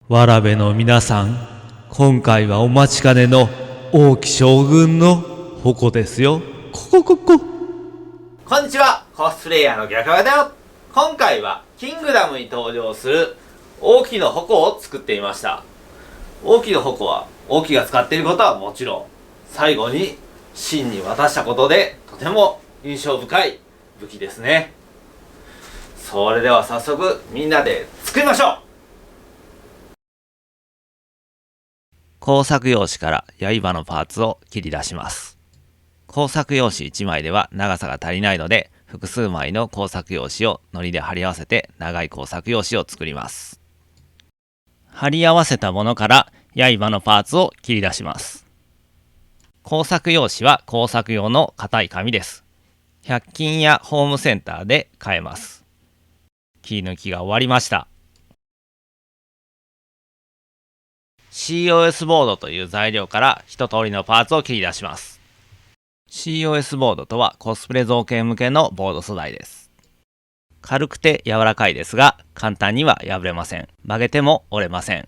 わらべの皆さん、今回はお待ちかねの王騎将軍の矛ですよ。こんにちは、コスプレイヤーの逆側だよ。今回はキングダムに登場する王騎の矛を作ってみました。王騎の矛は王騎が使っていることはもちろん、最後に秦に渡したことでとても印象深い武器ですね。それでは早速みんなで作りましょう。工作用紙から刃のパーツを切り出します。工作用紙1枚では長さが足りないので、複数枚の工作用紙を糊で貼り合わせて長い工作用紙を作ります。貼り合わせたものから刃のパーツを切り出します。工作用紙は工作用の硬い紙です。100均やホームセンターで買えます。切り抜きが終わりました。COS ボードという材料から一通りのパーツを切り出します。COS ボードとはコスプレ造形向けのボード素材です。軽くて柔らかいですが、簡単には破れません。曲げても折れません。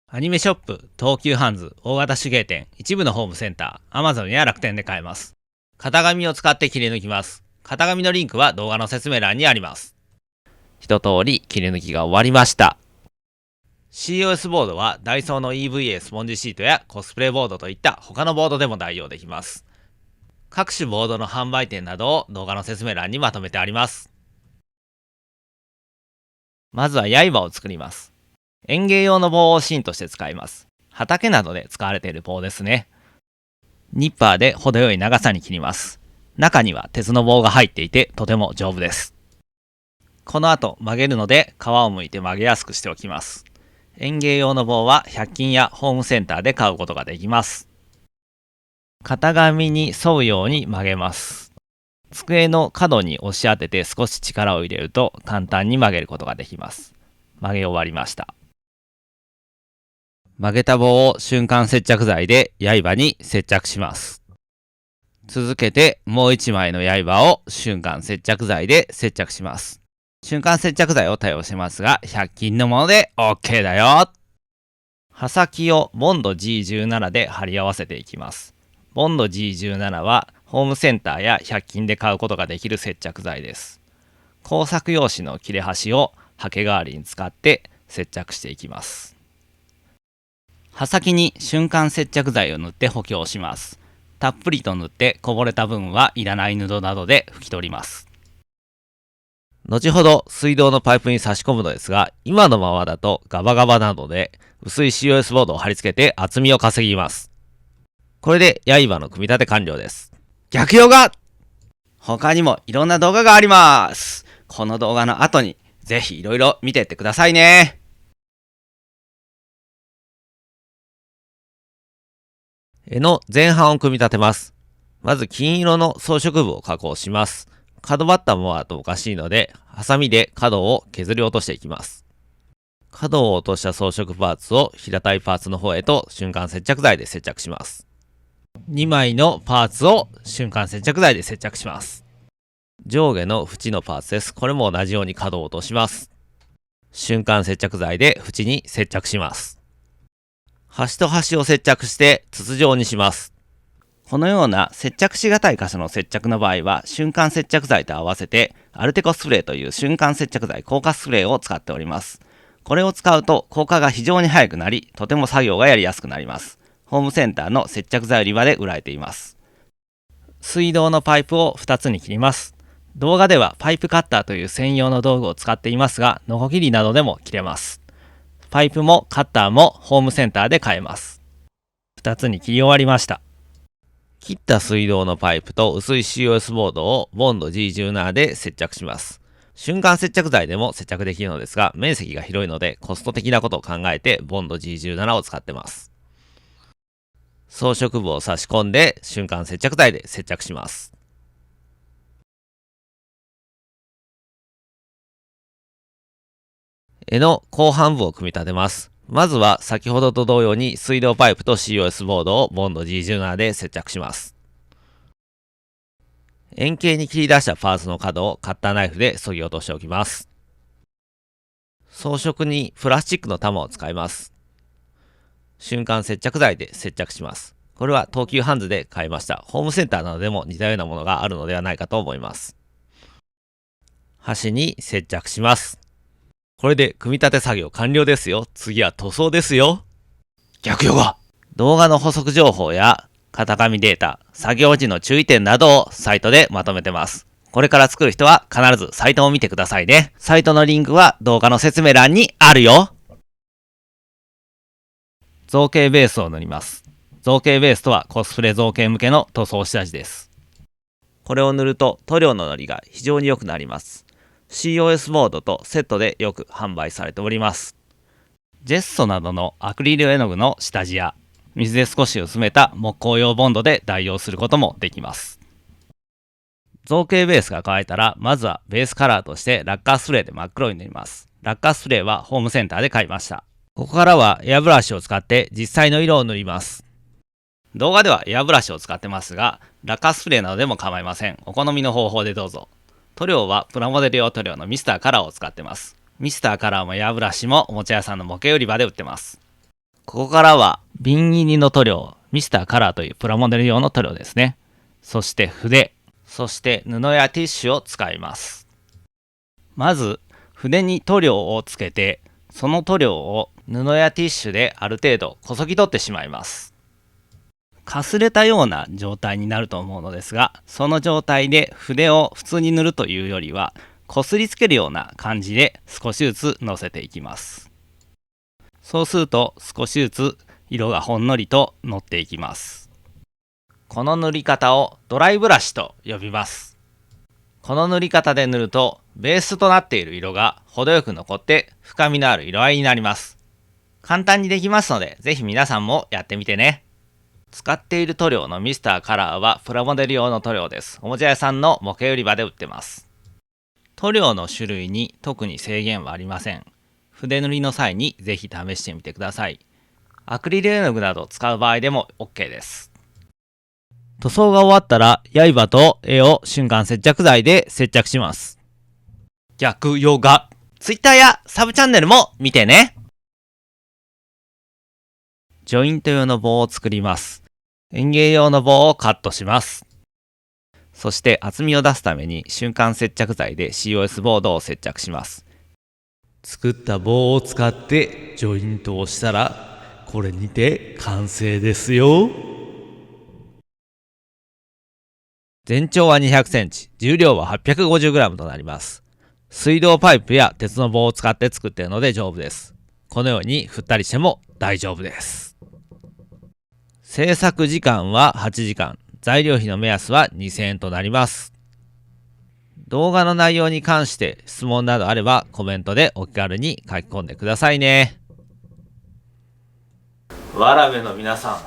アニメショップ、東急ハンズ、大型手芸店、一部のホームセンター、Amazon や楽天で買えます。型紙を使って切り抜きます。型紙のリンクは動画の説明欄にあります。一通り切り抜きが終わりました。COS ボードはダイソーの EVA スポンジシートやコスプレボードといった他のボードでも代用できます。各種ボードの販売店などを動画の説明欄にまとめてあります。まずは刃を作ります。園芸用の棒を芯として使います。畑などで使われている棒ですね。ニッパーで程よい長さに切ります。中には鉄の棒が入っていてとても丈夫です。この後曲げるので皮を剥いて曲げやすくしておきます。園芸用の棒は100均やホームセンターで買うことができます。型紙に沿うように曲げます。机の角に押し当てて少し力を入れると簡単に曲げることができます。曲げ終わりました。曲げた棒を瞬間接着剤で刃に接着します。続けてもう一枚の刃を瞬間接着剤で接着します。瞬間接着剤を多用しますが、100均のもので OK だよ。刃先をボンド G17 で貼り合わせていきます。ボンド G17 はホームセンターや100均で買うことができる接着剤です。工作用紙の切れ端をハケ代わりに使って接着していきます。刃先に瞬間接着剤を塗って補強します。たっぷりと塗ってこぼれた分はいらない布などで拭き取ります。後ほど水道のパイプに差し込むのですが、今のままだとガバガバなので薄い COS ボードを貼り付けて厚みを稼ぎます。これで刃の組み立て完了です。逆用が他にもいろんな動画があります。この動画の後にぜひいろいろ見てってくださいね。絵の前半を組み立てます。まず金色の装飾部を加工します。角張ったままだとおかしいので、ハサミで角を削り落としていきます。角を落とした装飾パーツを平たいパーツの方へと瞬間接着剤で接着します。2枚のパーツを瞬間接着剤で接着します。上下の縁のパーツです。これも同じように角を落とします。瞬間接着剤で縁に接着します。端と端を接着して筒状にします。このような接着しがたい箇所の接着の場合は瞬間接着剤と合わせてアルテコスプレーという瞬間接着剤硬化スプレーを使っております。これを使うと硬化が非常に早くなり、とても作業がやりやすくなります。ホームセンターの接着剤売り場で売られています。水道のパイプを2つに切ります。動画ではパイプカッターという専用の道具を使っていますが、ノコギリなどでも切れます。パイプもカッターもホームセンターで買えます。2つに切り終わりました。切った水道のパイプと薄い COS ボードをボンド G17 で接着します。瞬間接着剤でも接着できるのですが、面積が広いのでコスト的なことを考えてボンド G17 を使ってます。装飾部を差し込んで瞬間接着剤で接着します。絵の後半部を組み立てます。まずは先ほどと同様に水道パイプと COS ボードをボンド G17 で接着します。円形に切り出したパーツの角をカッターナイフで削ぎ落としておきます。装飾にプラスチックの玉を使います。瞬間接着剤で接着します。これは東急ハンズで買いました。ホームセンターなどでも似たようなものがあるのではないかと思います。端に接着します。これで組み立て作業完了ですよ。次は塗装ですよ。逆用が動画の補足情報や型紙データ、作業時の注意点などをサイトでまとめてます。これから作る人は必ずサイトを見てくださいね。サイトのリンクは動画の説明欄にあるよ。造形ベースを塗ります。造形ベースとはコスプレ造形向けの塗装下地です。これを塗ると塗料ののりが非常に良くなります。COS ボードとセットでよく販売されております。ジェッソなどのアクリル絵の具の下地や水で少し薄めた木工用ボンドで代用することもできます。造形ベースが乾いたら、まずはベースカラーとしてラッカースプレーで真っ黒に塗ります。ラッカースプレーはホームセンターで買いました。ここからはエアブラシを使って実際の色を塗ります。動画ではエアブラシを使ってますが、ラッカースプレーなどでも構いません。お好みの方法でどうぞ。塗料はプラモデル用塗料のミスターカラーを使ってます。ミスターカラーもエアブラシもおもちゃ屋さんの模型売り場で売ってます。ここからは瓶入りの塗料、ミスターカラーというプラモデル用の塗料ですね。そして筆、そして布やティッシュを使います。まず筆に塗料をつけて、その塗料を布やティッシュである程度こそぎ取ってしまいます。かすれたような状態になると思うのですが、その状態で筆を普通に塗るというよりは、こすりつけるような感じで少しずつのせていきます。そうすると少しずつ色がほんのりとのっていきます。この塗り方をドライブラシと呼びます。この塗り方で塗るとベースとなっている色が程よく残って深みのある色合いになります。簡単にできますので、ぜひ皆さんもやってみてね。使っている塗料のミスターカラーはプラモデル用の塗料です。おもちゃ屋さんの模型売り場で売ってます。塗料の種類に特に制限はありません。筆塗りの際にぜひ試してみてください。アクリル絵の具などを使う場合でも OK です。塗装が終わったら刃と絵を瞬間接着剤で接着します。逆ヨガ Twitter やサブチャンネルも見てね。ジョイント用の棒を作ります。園芸用の棒をカットします。そして厚みを出すために瞬間接着剤で COS ボードを接着します。作った棒を使ってジョイントをしたら、これにて完成ですよ。全長は200センチ、重量は 850g となります。水道パイプや鉄の棒を使って作っているので丈夫です。このように振ったりしても大丈夫です。制作時間は8時間、材料費の目安は2000円となります。動画の内容に関して質問などあればコメントでお気軽に書き込んでくださいね。わらべの皆さん、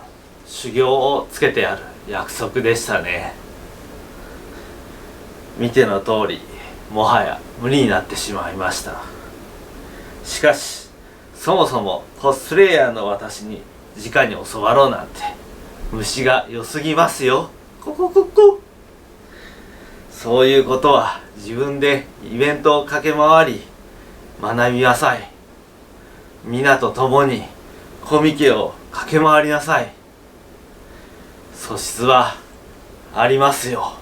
修行をつけてやる約束でしたね。見ての通り、もはや無理になってしまいました。しかし、そもそもコスプレイヤーの私に直に教わろうなんて、虫が良すぎますよ。ここここ。そういうことは自分でイベントを駆け回り学びなさい。皆と共にコミケを駆け回りなさい。素質はありますよ。